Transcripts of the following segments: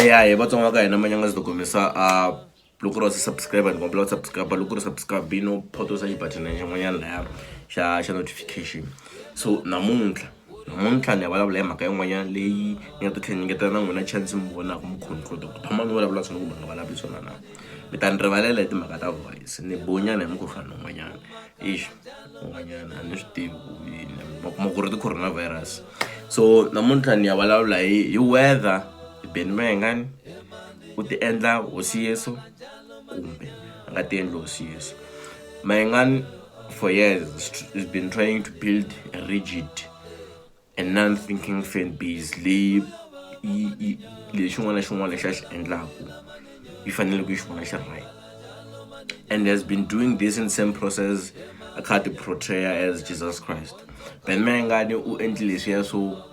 ya vatsonga ka hina manyanga ndzi kombisa loko ro subscribe ni kombela subscribe loko ro subscribe no photo sa button xin'wanyana laya xa notification. So namuntlha ni ya vulavula hi mhaka yin'wanyana leyi ni nga to tlhela nyiketa na n'wina chance mi vonaka mi conclude ku tshama mi vulavula swona ku va nga vulavuli swona na mi ta ni rivalela hi timhaka ta voice ni bonyana hi mukhuhlwana wun'wanyana un'wanyana a ni swi tivi ku yini ma kuma ku ri ti-coronavirus. So namuntlha ni ya vulavula hi weather Benny Mayengani u ti endla hosi Yesu kumbe a nga ti endli hosi Yesu. Mayengani for years has been trying to build a rigid and non-thinking fan base leyi xin'wana na xin'wana lexi a xi endlaku yi fanele ku yi xi vona xi right, and has been doing this in same process a kha ti portray as Jesus Christ. Benny Mayengani u endli leswiya swo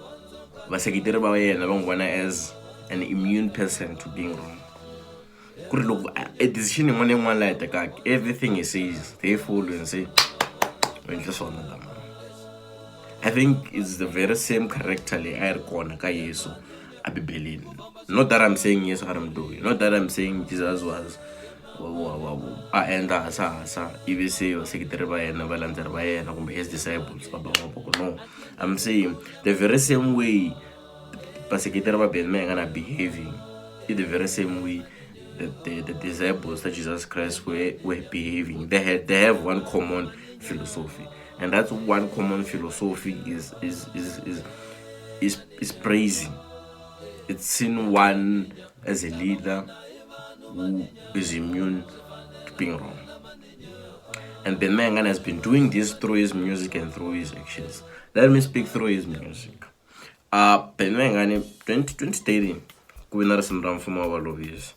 vaseketeri va yena va n'wi vona as an immune person to being wrong. Ku ri loko a decision yin'wana na yin'wana la yi tekaka everything he says they follow and say endla swona lama. I think it's the very same character leyi a yi ri kona ka Yesu a bibeleni. Not that I'm saying Yesu a ri mdlori, not that I'm saying Jesus was a endla hasa ivi se vaseketeri va yena valandzeri va yena kumbe his disciples va ba mavoko. No, I'm saying the very same way vaseketeri va Benny Mayengani are behaving in the very same way that the disciples that Jesus Christ were behaving. They have one common philosophy, and that one common philosophy is praising. It's seen one as a leader who is immune to being wrong, and Benny Mayengani has been doing this through his music and through his actions. Let me speak through his music. Benny Mayengani 2013 ku vi na risimu ra mfumo wa valovisi,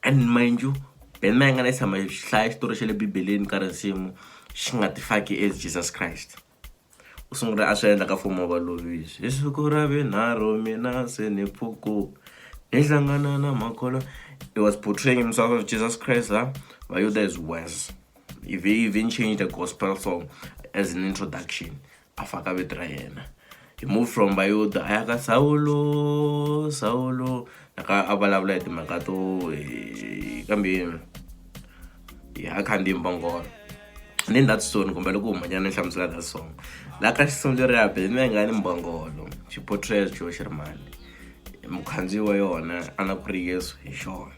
and mind you Benny Mayengani i tshama hlaya xitori xa le bibeleni ka risimu xi nga ti faki as Jesus Christ. U sungula a swi endla ka mfumo wa valovisi, hi siku ra vunharhu mina se ni pfuku ni hlangana na makholwa. He was portraying himself as Jesus Christ. Vayuda is worse. He even changed the gospel song as an introduction afaka vito ra yena. He moved from Vayuda ayaka Saulo naka a vulavula hi timhaka to kambe a khandi mbongolo. And in that song kumbe loko humanyana ni hlamusela that song la ka xisunguri ya Benny Mayengani mbongolo xi portrays Joe Sherman, mukhandziyi wa yona a na ku ri Yesu hi xona.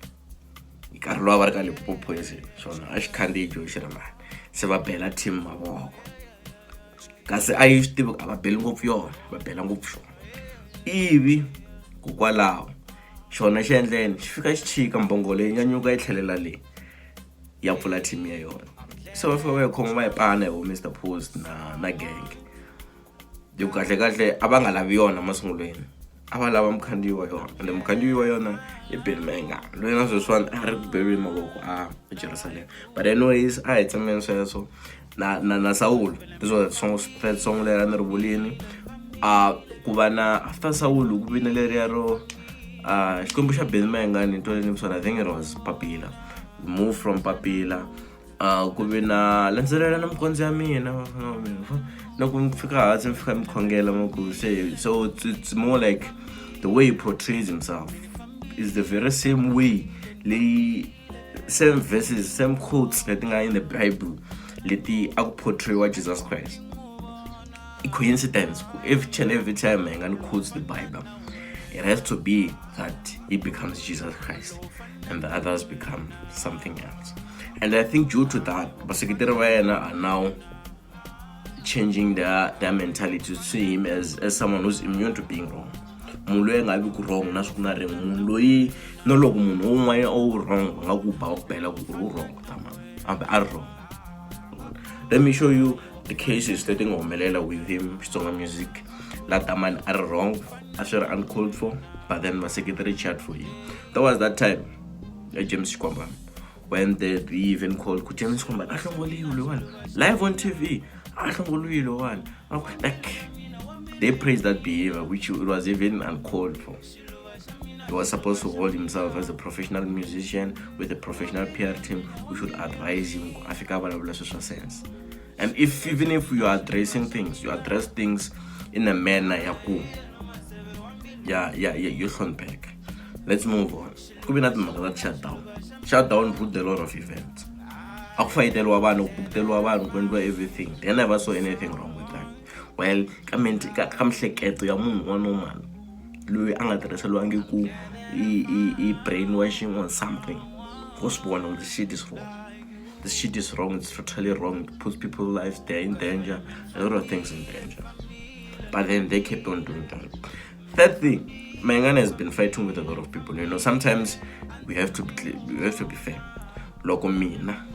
Nkarhi lowu va ri ka Limpopo xona a xi khandziyi Joe Sherman se va bela team mavoko, kasi a yi swi tivi a va beli ngopfu yona va bela ngopfu xona. Ivi kokwalaho xona xi endleni xi fika xi chika mbongolo yi nyanyuka yi tlhelela leyi ya pfula team ya yona. Se va fika va yi khoma va yi pana hi vo Mr Post na gang. Hi kahle a va nga lavi yona masungulweni, a va lava mukhandziyi wa yona, ende mukhandziyi wa yona i Benny Mayengani loyi na sweswiwani a ri ku beriweni mavoko a Jerusalem. But anyways a hi tsemeni sweswo na Saulo, this was that song leri a ni ri vulini. Ku va na after Saulo ku vile leriya ro xikwembu xa Benny Mayengani ni I think it was Papila. Move from Papila ku vi na landzelela na mikondzo ya mina loko mi fika hansi mi fika mi khongela maku se. So it's more like the way he portrays himself is the very same way same verses, same quotes leti nga in the Bible leti a ku portrayiwa Jesus Christ. A coincidence every time Mayengani quotes the Bible, it has to be that he becomes Jesus Christ and the others become something else. And I think due to that, vaseketeri va yena are now changing their mentality to see him as someone who's immune to being wrong. Munhu loyi nga vi ku wrong na siku na rin'we, munhu loyi no loko munhu un'wana o wrong nga ku ba ku bela ku ri wrong tamam a wrong. Let me show you the cases that nga humelela with him Xitsonga music la tamani a ri wrong a swi ri uncalled for, but then vaseketeri chat for him. That was that time James Xikwamba when they even called James Xikwamba a hlongoliwile one live on TV, a hlongoliwile one. Like they praised that behavior which it was even uncalled for. He was supposed to hold himself as a professional musician with a professional PR team who should advise him Africa vulavula social sense. And even if you are addressing things, you address things in a manner ya hlonipheka. let's move on. Could be nothing like that shutdown. Shutdown put a lot of events. Akufayitelwa abantu, kubukelwa abantu, kwenziwa everything. They never saw anything wrong with that. Well, kamhleketo ya munhu wa normal loyi anga tirhiseliwangi ku i brainwashing on something. Kusibona this shit is wrong. This shit is wrong. It's totally wrong. It puts people's lives there in danger. A lot of things in danger. But then they kept on doing that. Third thing, Mayengani has been fighting with a lot of people. You know, sometimes we have to be fair. Loko mina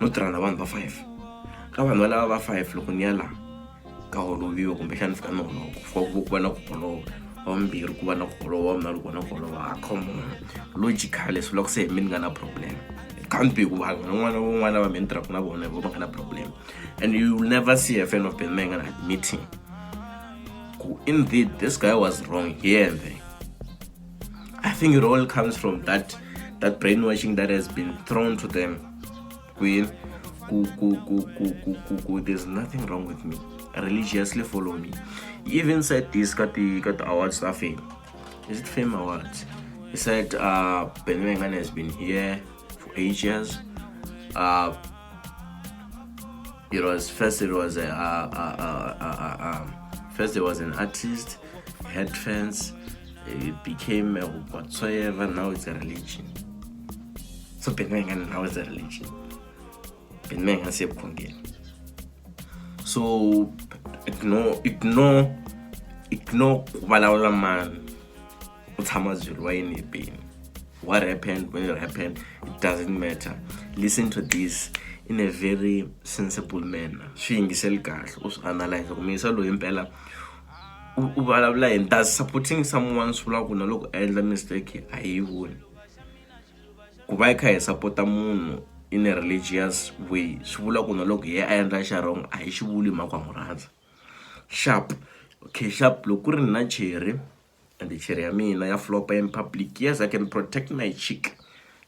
no tirana vanhu va 5 ka vanhu valava va 5 loko ni ya la ka holoviwa kumbe xana fika no holoko for ku va na ku holova vambirhi ku va na ku holova vunharhu ku va na ku holova come on logically swi vula ku se hi mi ni nga na problem. It can't be ku vanhu van'wana va mi ni tirhaka na vona vo va nga na problem. And you will never see a fan of Ben Mayengani admitting indeed this guy was wrong here and there. I think it all comes from that brainwashing that has been thrown to them. Queen, there's nothing wrong with me. Religiously follow me. He even said this got the awards stuff. Is it Fame Awards? He said Ben Mayengani has been here for 8 years. It was an artist, he had fans, it became a whatsoever, now it's a religion. So Ben Mayengani now is a religion. Ben Mayengani se bukhongela. So ignore kubalawula man utshama zulu wayini pain. What happened when it happened, it doesn't matter. Listen to this in a very sensible manner. Swiyingiseli kahle uanalyze kumisa lo impela ubalawula yini. Does supporting someone swula ku na loko endla mistake ayivoni ku va kha hi support munhu in a religious way swivula ku na loko ye a endla xa wrong a hi xivuli mhaka murhandza sharp. Okay, sharp loko ku ri na cherry and the cherry ya mina ya flop in public, yes I can protect my cheek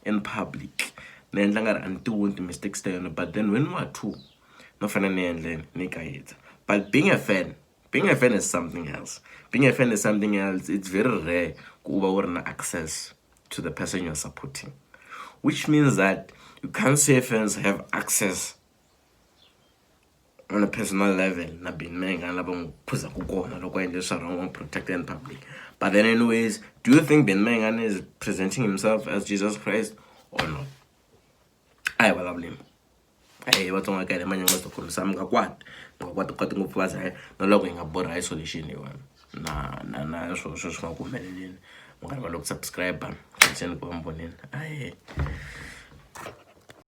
in public na endla nga ri a ni ti woni mistakes ta yona, but then when we are two no fana ni endle ni ka yetsa. But being a fan is something else. Being a fan is something else. It's very rare ku va u ri na access to the person you're supporting, which means that you can't say fans have access on a personal level na Ben Mayengani lava n'wi phuza ku kona loko endle swa wrong, protect in public. But then anyways, do you think Ben Mayengani is presenting himself as Jesus Christ or not? Ayi vulavuleni ayi vatsonga ka hina manyanga to khomisa mi nga kwati ngopfu va za na loko hi nga borha isolation yona na swo swi nga ku humeleleni mi nga rivala ku subscribe ku va mi voneni ayi.